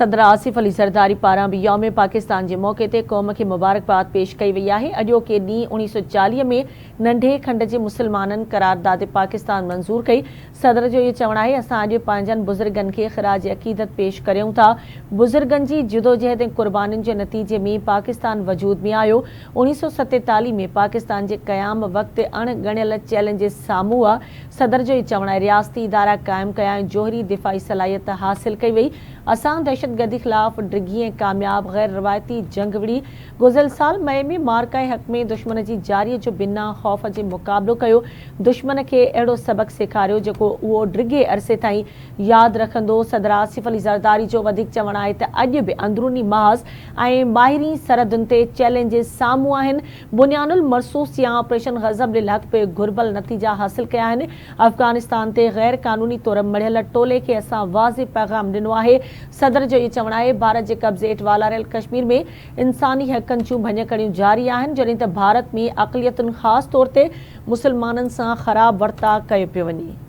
सदर आसिफ अली ज़रदारी पारां भी यौम पाकिस्तान के मौके ते क़ौम खे मुबारकबाद पेश कई वई आहे। अॼोके ॾींहुं 1940 में नंढे खंड जे मुसलमाननि करारदाद पाकिस्तान मंज़ूर कई। सदर जो इहो चवणु आहे, असां अॼु पंहिंजनि बुज़ुर्गनि खे ख़िराज अक़ीदत पेश करियूं था। बुज़ुर्गनि जी जिदोजहद ऐं क़ुर्बानियुनि जे नतीजे में पाकिस्तान वजूद में आयो। 1947 में पाकिस्तान जे क़याम वक़्तु अणॻणियल चैलेंजिस साम्हूं हुआ। सदर जो इहो चवणु आहे, रियासती इदारा क़ाइमु कया ऐं जोहरी दिफ़ाई सलाहियत हासिल कई वई। असां दहशतगर्दी ख़िलाफ़ डिघी ऐं कामयाब गैर रवायती जंग विड़ी। गुज़िरियल साल मई में मार्का हक़ में दुश्मन जी जारीअ जो बिना ख़ौफ़ जे मुक़ाबिलो कयो। दुश्मन खे अहिड़ो सबक़ सेखारियो जेको उहो डिघे अरसे ताईं यादि रखंदो। सदर आसिफ अली ज़रदारी जो वधीक चवणु आहे त अॼु बि अंदरूनी महाज़ ऐं ॿाहिरीं सरहदुनि ते चैलेंजिस साम्हूं आहिनि। बुनियानुल मरसूस या ऑपरेशन ग़ज़ब लिल हक़ पे घुर्बल नतीजा हासिल कया आहिनि। अफ़गानिस्तान ते गैर क़ानूनी तौर मढ़ियल टोले खे असां वाज़े पैगाम ॾिनो आहे। सदर जो इहो चवणु आहे, भारत जे कब्ज़े हेठि वालारियल कश्मीर में इंसानी हक़नि जूं भञकड़ियूं जारी आहिनि, जॾहिं त भारत में अक़लियतुनि ख़ासि तौर ते मुसलमाननि सां ख़राब वर्ताउ कयो पियो वञे।